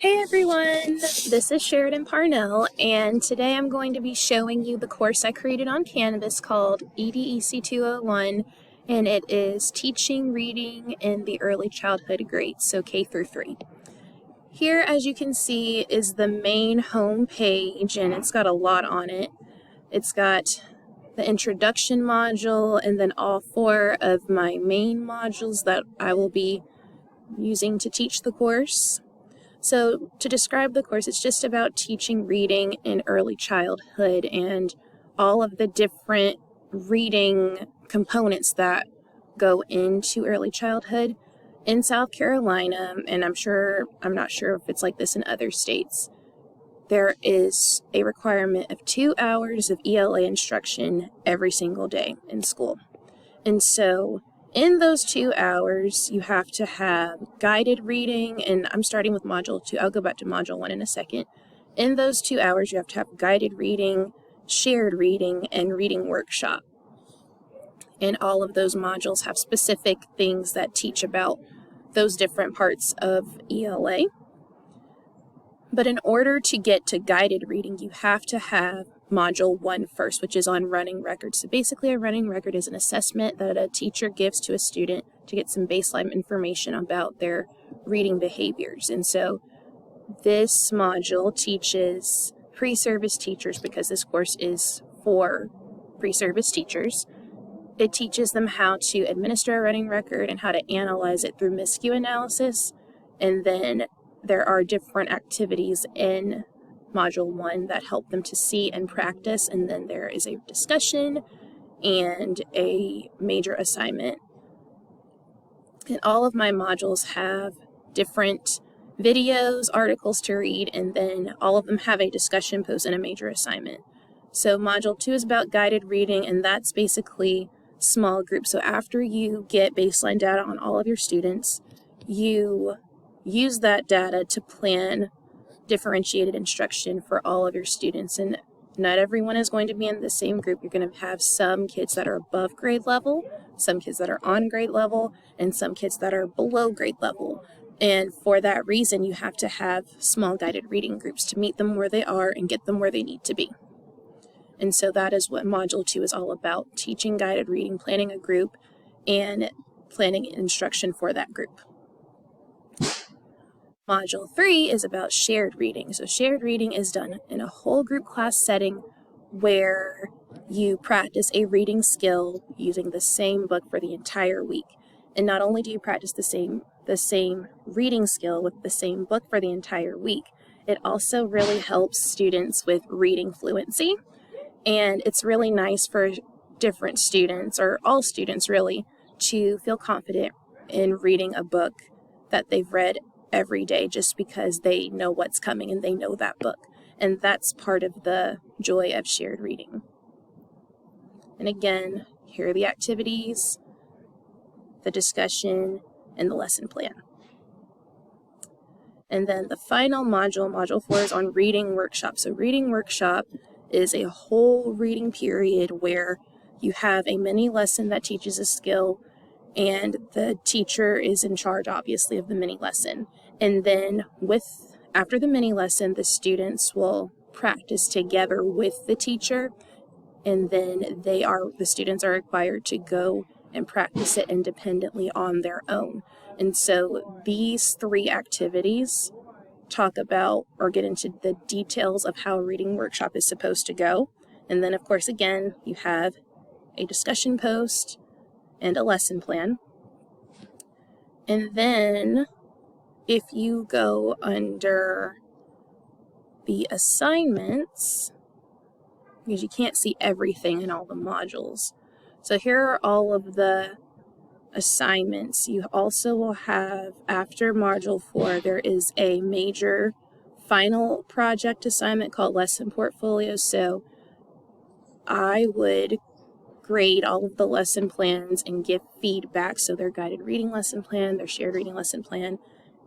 Hey everyone, this is Sheridan Parnell, and today I'm going to be showing you the course I created on Canvas called EDEC 201, and it is Teaching Reading in the Early Childhood Grades, so K through 3. Here, as you can see, is the main home page, and it's got a lot on it. It's got the introduction module, and then all 4 of my main modules that I will be using to teach the course. So to describe the course, it's just about teaching reading in early childhood and all of the different reading components that go into early childhood. In South Carolina, and I'm not sure if it's like this in other states, there is a requirement of 2 hours of ELA instruction every single day in school. And so in those 2 hours, you have to have guided reading, and I'm starting with Module 2. I'll go back to Module 1 in a second. In those 2 hours, you have to have guided reading, shared reading, and reading workshop. And all of those modules have specific things that teach about those different parts of ELA. But in order to get to guided reading, you have to have Module 1 first, which is on running record. So basically, a running record is an assessment that a teacher gives to a student to get some baseline information about their reading behaviors. And so this module teaches pre-service teachers, because this course is for pre-service teachers. It teaches them how to administer a running record and how to analyze it through MISCU analysis. And then there are different activities in Module 1 that help them to see and practice, and then there is a discussion and a major assignment. And all of my modules have different videos, articles to read, and then all of them have a discussion post and a major assignment. So Module 2 is about guided reading, and that's basically small groups. So after you get baseline data on all of your students, you use that data to plan differentiated instruction for all of your students. And not everyone is going to be in the same group. You're going to have some kids that are above grade level, some kids that are on grade level, and some kids that are below grade level. And for that reason, you have to have small guided reading groups to meet them where they are and get them where they need to be. And so that is what Module 2 is all about: teaching guided reading, planning a group, and planning instruction for that group. Module 3 is about shared reading. So shared reading is done in a whole group class setting where you practice a reading skill using the same book for the entire week. And not only do you practice the same reading skill with the same book for the entire week, it also really helps students with reading fluency. And it's really nice for different students, or all students really, to feel confident in reading a book that they've read every day just because they know what's coming and they know that book. And that's part of the joy of shared reading. And again, here are the activities, the discussion, and the lesson plan. And then the final module, Module 4, is on reading workshop. So reading workshop is a whole reading period where you have a mini lesson that teaches a skill, and the teacher is in charge, obviously, of the mini lesson. And then after the mini lesson, the students will practice together with the teacher, and then the students are required to go and practice it independently on their own. And so these 3 activities talk about or get into the details of how a reading workshop is supposed to go. And then, of course, again, you have a discussion post and a lesson plan. And then if you go under the assignments, because you can't see everything in all the modules. So here are all of the assignments. You also will have, after Module 4, there is a major final project assignment called Lesson Portfolio. So I would grade all of the lesson plans and give feedback. So their guided reading lesson plan, their shared reading lesson plan,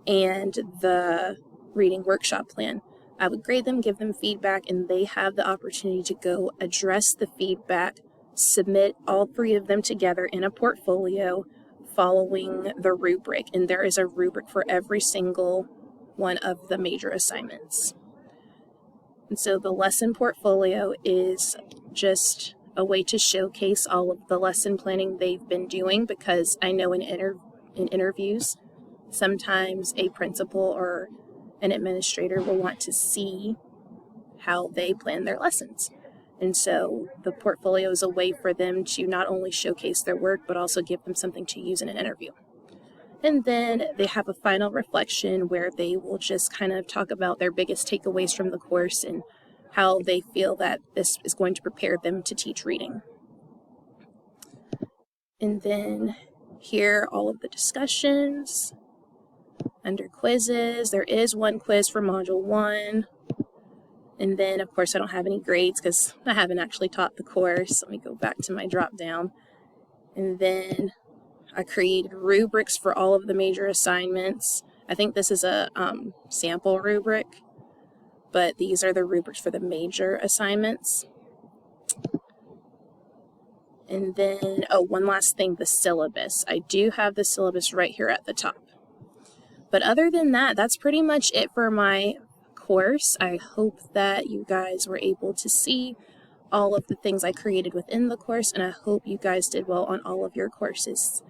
and the reading workshop plan. I would grade them, give them feedback, and they have the opportunity to go address the feedback, submit all 3 of them together in a portfolio following the rubric. And there is a rubric for every single one of the major assignments. And so the lesson portfolio is just a way to showcase all of the lesson planning they've been doing, because I know in interviews, sometimes a principal or an administrator will want to see how they plan their lessons. And so the portfolio is a way for them to not only showcase their work, but also give them something to use in an interview. And then they have a final reflection where they will just kind of talk about their biggest takeaways from the course and how they feel that this is going to prepare them to teach reading. And then here are all of the discussions. Under quizzes, there is one quiz for Module 1. And then, of course, I don't have any grades because I haven't actually taught the course. Let me go back to my drop down. And then I created rubrics for all of the major assignments. I think this is a sample rubric, but these are the rubrics for the major assignments. And then, one last thing, the syllabus. I do have the syllabus right here at the top. But other than that, that's pretty much it for my course. I hope that you guys were able to see all of the things I created within the course, and I hope you guys did well on all of your courses.